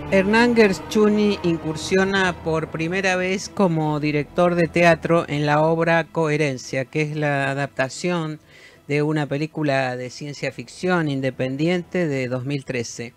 Hernán Gershuni incursiona por primera vez como director de teatro en la obra Coherencia, que es la adaptación de una película de ciencia ficción independiente de 2013.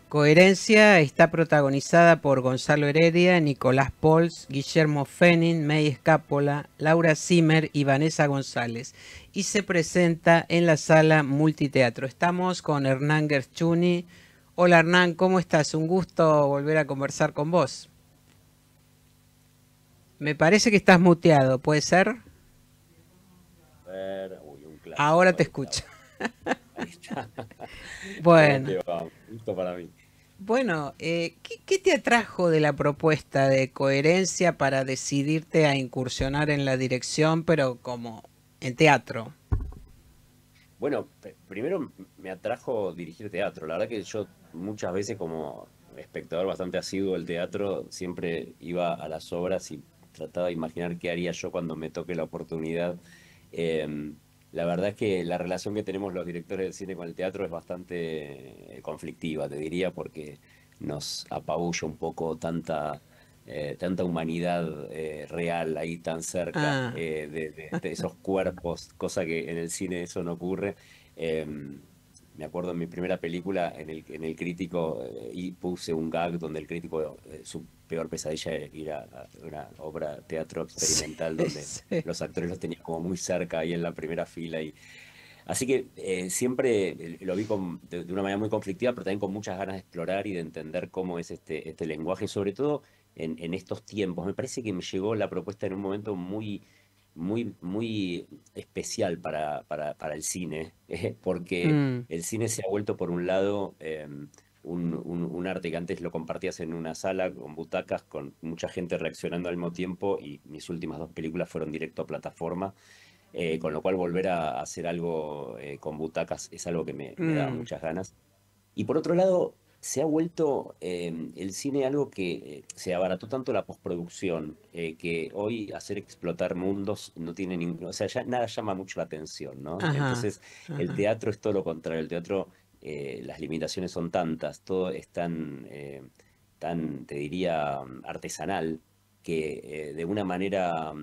Coherencia está protagonizada por Gonzalo Heredia, Nicolás Pols, Guillermo Fenning, May Escápola, Laura Zimmer y Vanessa González, y se presenta en la sala Multiteatro. Estamos con Hernán Gershuni. Hola Hernán, ¿cómo estás? Un gusto volver a conversar con vos. Me parece que estás muteado, ¿puede ser? Ver, uy, un Ahora clásico te de esta escucho. hora. Ahí está. ¿Cómo Bueno, te va? Justo para mí. ¿qué te atrajo de la propuesta de Coherencia para decidirte a incursionar en la dirección, pero como en teatro? Bueno, primero me atrajo dirigir teatro. La verdad que yo muchas veces como espectador bastante asiduo del teatro, siempre iba a las obras y trataba de imaginar qué haría yo cuando me toque la oportunidad. Eh, la verdad es que la relación que tenemos los directores del cine con el teatro es bastante conflictiva, te diría, porque nos apabulla un poco tanta humanidad real ahí tan cerca Ah, de esos cuerpos, cosa que en el cine eso no ocurre. Eh, Me acuerdo en mi primera película, en el crítico, y puse un gag donde el crítico, su peor pesadilla era ir a una obra teatro sí, experimental donde sí. los actores los tenía como muy cerca ahí en la primera fila. Así que siempre lo vi de una manera muy conflictiva, pero también con muchas ganas de explorar y de entender cómo es este lenguaje, sobre todo en estos tiempos. Me parece que me llegó la propuesta en un momento muy especial para el cine, porque Mm, el cine se ha vuelto, por un lado, un arte que antes lo compartías en una sala con butacas, con mucha gente reaccionando al mismo tiempo, y mis últimas dos películas fueron directo a plataforma, con lo cual volver a hacer algo con butacas es algo que me da mm, muchas ganas. Y por otro lado, se ha vuelto el cine algo que se abarató tanto la postproducción, que hoy hacer explotar mundos no tiene ningún, o sea, ya nada llama mucho la atención, ¿no? ajá, Entonces, el ajá. teatro es todo lo contrario. El teatro, las limitaciones son tantas, todo es tan, te diría, artesanal, que de una manera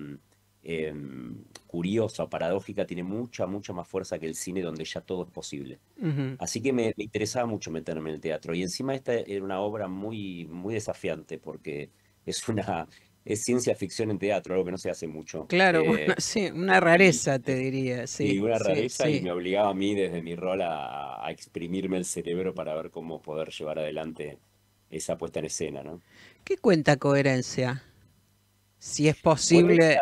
curiosa, paradójica, tiene mucha más fuerza que el cine, donde ya todo es posible. Ujú. Así que me interesaba mucho meterme en el teatro. Y encima esta era una obra muy desafiante, porque es es ciencia ficción en teatro, algo que no se hace mucho. Claro, bueno, sí, una Y rareza te diría, sí, sí, una sí, rareza, y sí. me obligaba a mí desde mi rol a exprimirme el cerebro para ver cómo poder llevar adelante esa puesta en escena, ¿no? ¿Qué cuenta Coherencia? Si es Bueno, posible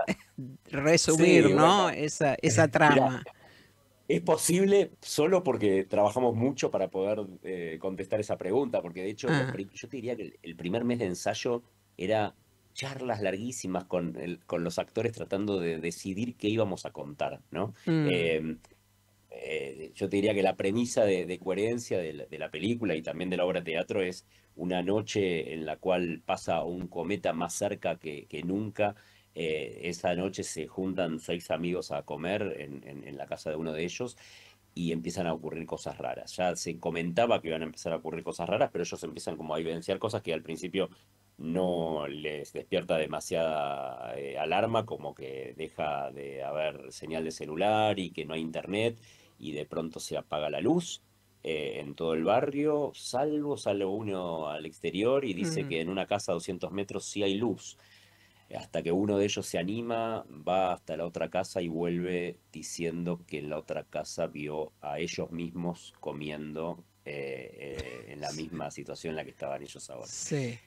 resumir, sí, ¿no? bueno, Esa mirá, trama. es posible solo porque trabajamos mucho para poder contestar esa pregunta, porque de hecho Ah, yo te diría que el primer mes de ensayo era charlas larguísimas con los actores tratando de decidir qué íbamos a contar, ¿no? mm, Eh, yo te diría que la premisa de coherencia de la película y también de la obra de teatro es una noche en la cual pasa un cometa más cerca que nunca. Esa noche se juntan seis amigos a comer en la casa de uno de ellos, y empiezan a ocurrir cosas raras. Ya se comentaba que iban a empezar a ocurrir cosas raras, pero ellos empiezan como a evidenciar cosas que al principio no les despierta demasiada alarma, como que deja de haber señal de celular y que no hay internet, y de pronto se apaga la luz en todo el barrio, sale uno al exterior y dice mm. que en una casa a 200 metros sí hay luz, hasta que uno de ellos se anima, va hasta la otra casa y vuelve diciendo que en la otra casa vio a ellos mismos comiendo en la misma situación en la que estaban ellos ahora. Sí.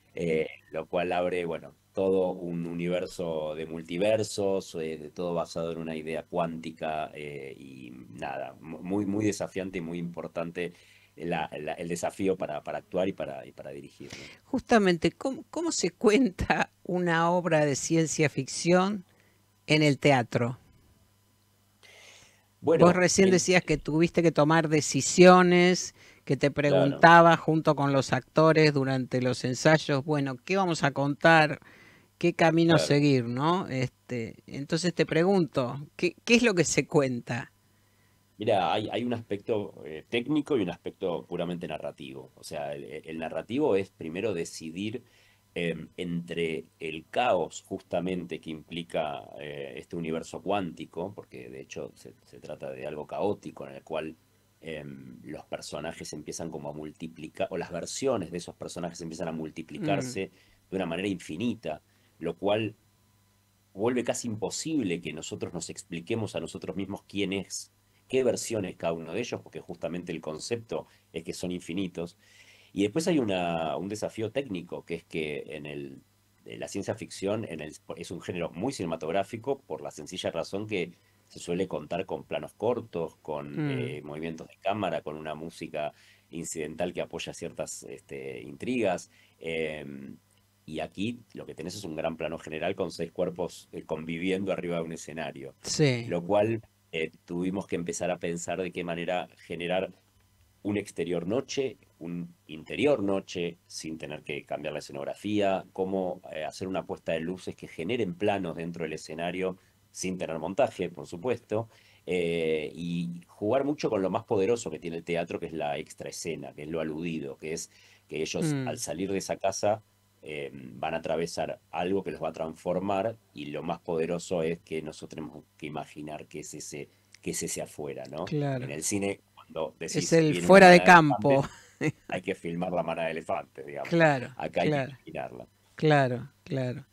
Lo cual abre, bueno, todo un universo de multiversos, de todo basado en una idea cuántica, y nada, muy desafiante y muy importante el desafío para actuar y para dirigir, ¿no? Justamente, ¿cómo se cuenta una obra de ciencia ficción en el teatro? Vos Bueno, recién decías que tuviste que tomar decisiones, que te claro, preguntaba junto con los actores durante los ensayos, bueno, ¿qué vamos a contar? ¿Qué camino claro. seguir, no? Entonces te pregunto, ¿qué es lo que se cuenta? Mira, hay un aspecto técnico y un aspecto puramente narrativo. O sea, el narrativo es primero decidir entre el caos justamente que implica este universo cuántico, porque de hecho se trata de algo caótico en el cual los personajes empiezan como a multiplicar, o las versiones de esos personajes empiezan a Mm, multiplicarse de una manera infinita, lo cual vuelve casi imposible que nosotros nos expliquemos a nosotros mismos quién es, qué versión es cada uno de ellos, porque justamente el concepto es que son infinitos. Y después hay un desafío técnico, que es que la ciencia ficción es un género muy cinematográfico por la sencilla razón que se suele contar con planos cortos, con mm, movimientos de cámara, con una música incidental que apoya ciertas intrigas. Y aquí lo que tenés es un gran plano general con 6 cuerpos conviviendo arriba de un escenario, sí. lo cual tuvimos que empezar a pensar de qué manera generar un exterior noche, un interior noche, sin tener que cambiar la escenografía, cómo hacer una puesta de luces que generen planos dentro del escenario sin tener montaje, por supuesto, y jugar mucho con lo más poderoso que tiene el teatro, que es la extraescena, que es lo aludido, que es que ellos al Mm, salir de esa casa van a atravesar algo que los va a transformar y lo más poderoso es que nosotros tenemos que imaginar qué es ese afuera, ¿no? En claro. el cine, cuando Es decís el viene una fuera de manada de campo. elefantes, hay que filmar la manada de elefantes, digamos. Claro, Acá hay que claro, imaginarla. claro, claro.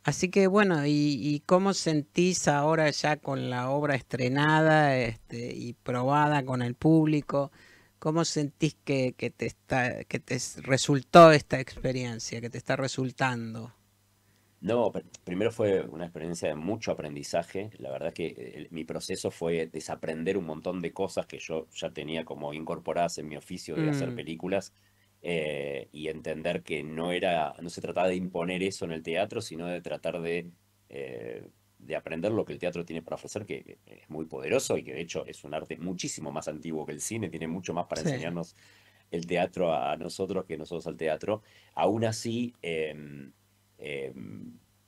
Así que bueno, y cómo sentís ahora ya con la obra estrenada, y probada con el público? ¿Cómo sentís que te resultó esta experiencia, que te está resultando? No, primero fue una experiencia de mucho aprendizaje. La verdad que mi proceso fue desaprender un montón de cosas que yo ya tenía como incorporadas en mi oficio de hacer Mm, películas y entender que no se trataba de imponer eso en el teatro, sino de tratar de aprender lo que el teatro tiene para ofrecer, que es muy poderoso y que de hecho es un arte muchísimo más antiguo que el cine, tiene mucho más para sí. enseñarnos el teatro a nosotros que nosotros al teatro. Aún así, eh,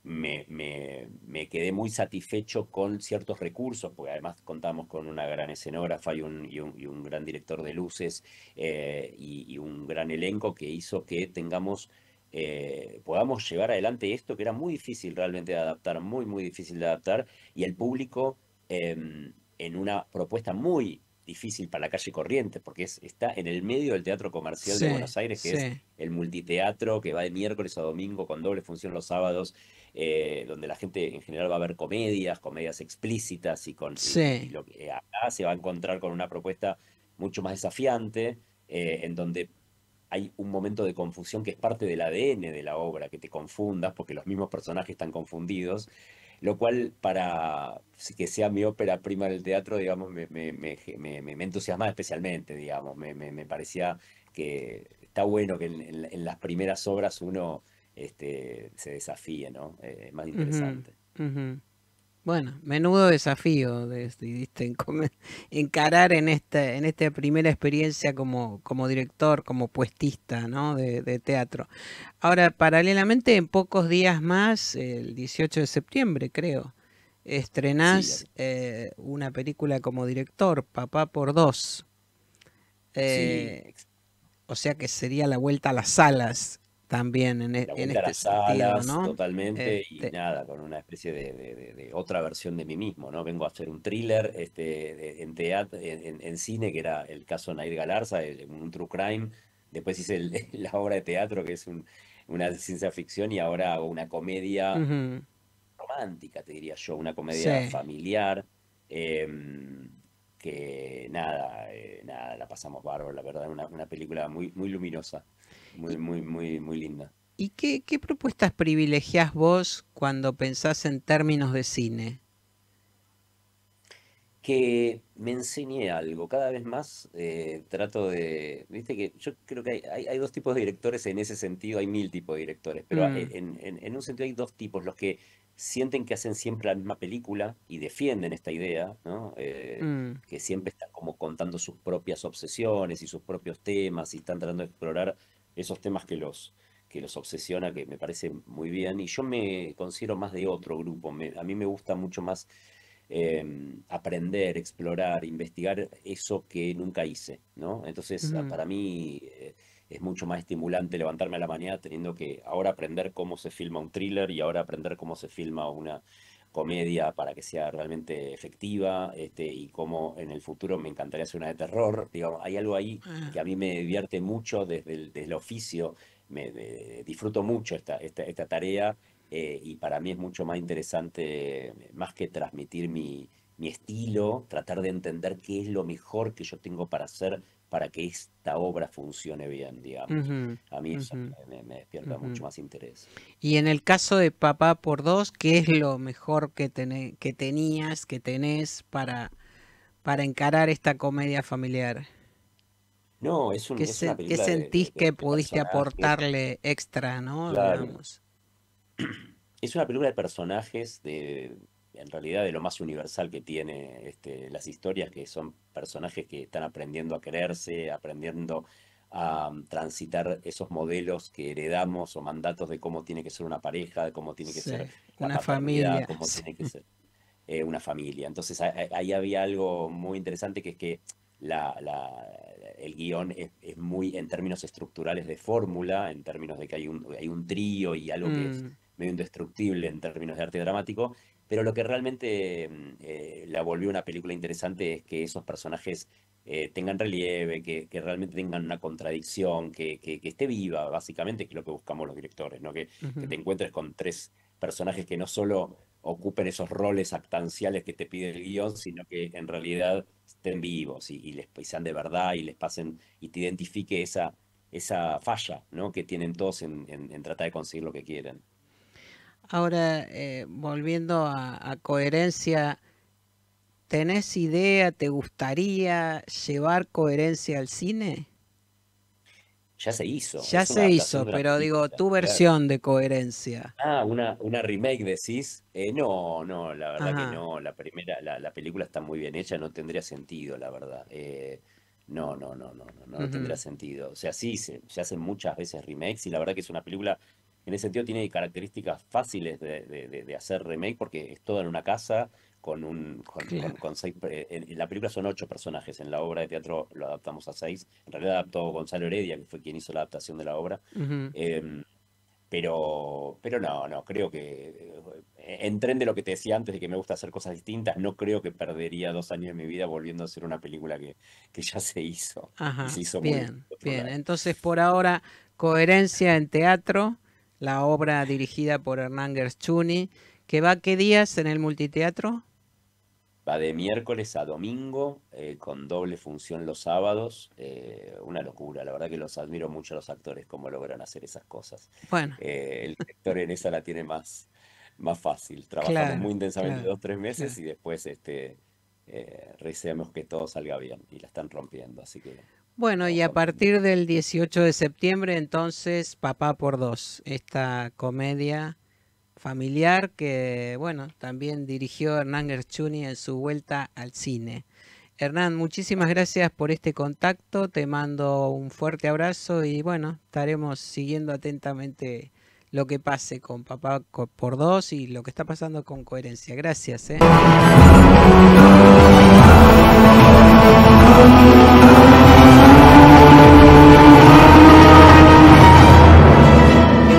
me quedé muy satisfecho con ciertos recursos, porque además contamos con una gran escenógrafa y un gran director de luces y un gran elenco que hizo que podamos llevar adelante esto que era muy difícil realmente de adaptar, muy, muy difícil de adaptar, y el público en una propuesta muy difícil para la calle Corrientes, porque está en el medio del Teatro Comercial de Sí, Buenos Aires, que es sí, el multiteatro que va de miércoles a domingo con doble función los sábados, donde la gente en general va a ver comedias explícitas y sí. lo que acá se va a encontrar con una propuesta mucho más desafiante, en donde hay un momento de confusión que es parte del ADN de la obra, que te confundas porque los mismos personajes están confundidos, lo cual para que sea mi ópera prima del teatro, digamos, me entusiasmaba especialmente, digamos, me parecía que está bueno que en las primeras obras uno se desafíe, ¿no? Es más Ujú, interesante. ujú. Bueno, menudo desafío decidiste encarar en esta primera experiencia como director, como puestista, ¿no? De teatro. Ahora, paralelamente, en pocos días más, el 18 de septiembre, creo, Sí, estrenás una película como director, Papá por dos. sí, Eh, o sea que sería la vuelta a las salas también la en vuelta a este las sentido, salas ¿no? totalmente y Este, nada, con una especie de otra versión de mí mismo, ¿no? Vengo a hacer un thriller en teatro, en cine, que era el caso Nair Galarza, un true crime. Después hice la obra de teatro, que es una ciencia ficción, y ahora hago una comedia ujú, romántica, te diría yo, una comedia sí. familiar. Que nada, la pasamos bárbaro, la verdad, una película muy, muy luminosa, muy, muy, muy, muy linda. ¿Y qué propuestas privilegiás vos cuando pensás en términos de cine? Que me enseñe algo. Cada vez más viste que yo creo que hay dos tipos de directores en ese sentido, hay mil tipos de directores, pero Mm, en un sentido hay dos tipos, los que sienten que hacen siempre la misma película y defienden esta idea, ¿no? mm, Que siempre están como contando sus propias obsesiones y sus propios temas y están tratando de explorar esos temas que los obsesiona, que me parece muy bien. Y yo me considero más de otro grupo. A mí me gusta mucho más aprender, explorar, investigar eso que nunca hice, ¿no? Entonces, Ujú. para mí es mucho más estimulante levantarme a la mañana teniendo que ahora aprender cómo se filma un thriller y ahora aprender cómo se filma una comedia para que sea realmente efectiva, y cómo en el futuro me encantaría hacer una de terror. Digamos, hay algo ahí Ah, que a mí me divierte mucho desde el oficio, disfruto mucho esta tarea, y para mí es mucho más interesante, más que transmitir mi estilo, tratar de entender qué es lo mejor que yo tengo para hacer para que esta obra funcione bien, digamos. ujú, A mí eso ujú, me despierta mucho ujú. más interés. Y en el caso de Papá por Dos, ¿qué es lo mejor que tenías, que tenés para encarar esta comedia familiar? No, es una Qué película sentís que de pudiste personajes, aportarle extra, ¿no? claro. Digamos. Es una película de personajes, en realidad de lo más universal que tiene las historias, que son personajes que están aprendiendo a quererse, aprendiendo a transitar esos modelos que heredamos o mandatos de cómo tiene que ser una pareja, de cómo tiene que ser Sí, la una paternidad, familia, cómo sí. tiene que ser una familia. Entonces ahí había algo muy interesante que es que la, la- el guión es muy en términos estructurales de fórmula, en términos de que hay un trío y algo que es Mm, medio indestructible en términos de arte dramático, pero lo que realmente la volvió una película interesante es que esos personajes tengan relieve, que realmente tengan una contradicción, que esté viva, básicamente, que es lo que buscamos los directores, ¿no? Que ujú. te encuentres con tres personajes que no solo ocupen esos roles actanciales que te pide el guión, sino que en realidad estén vivos y sean de verdad y les pasen y te identifique esa falla, ¿no? Que tienen todos en tratar de conseguir lo que quieren. Ahora, volviendo a coherencia, ¿tenés idea, te gustaría llevar coherencia al cine? Ya se hizo, Ya es una se adaptación hizo, de una pero digo, película, tu claro. versión de coherencia. Ah, una remake decís. No, no, la verdad que Ajá. no. La película está muy bien hecha, no tendría sentido, la verdad. No tendría Ujú. sentido. O sea, sí, se hacen muchas veces remakes y la verdad que es una película, en ese sentido tiene características fáciles de hacer remake porque es toda en una casa Claro. con seis, en la película son 8 personajes, en la obra de teatro lo adaptamos a 6. En realidad adaptó Gonzalo Heredia, que fue quien hizo la adaptación de la obra. Ujú. Em, pero no, creo que en tren de lo que te decía antes de que me gusta hacer cosas distintas, no creo que perdería 2 años de mi vida volviendo a hacer una película que ya se hizo y se Ajá. hizo muy bien Bien, en otro bien. lado. Entonces, por ahora, coherencia en teatro, la obra dirigida por Hernán Gershuni, que va qué días en el multiteatro. Va de miércoles a domingo, con doble función los sábados. Una locura, la verdad que los admiro mucho a los actores, cómo logran hacer esas cosas. Bueno, El director en esa la tiene más fácil. Trabajamos claro, muy intensamente claro, 2, 3 meses claro. y después deseamos que todo salga bien y la están rompiendo, así que Bueno, y estamos a contentos. partir del 18 de septiembre, entonces, Papá por Dos, esta comedia familiar que, bueno, también dirigió Hernán Gershuni en su vuelta al cine. Hernán, muchísimas gracias por este contacto, te mando un fuerte abrazo y bueno, estaremos siguiendo atentamente lo que pase con por Dos y lo que está pasando con Coherencia. Gracias, ¿eh?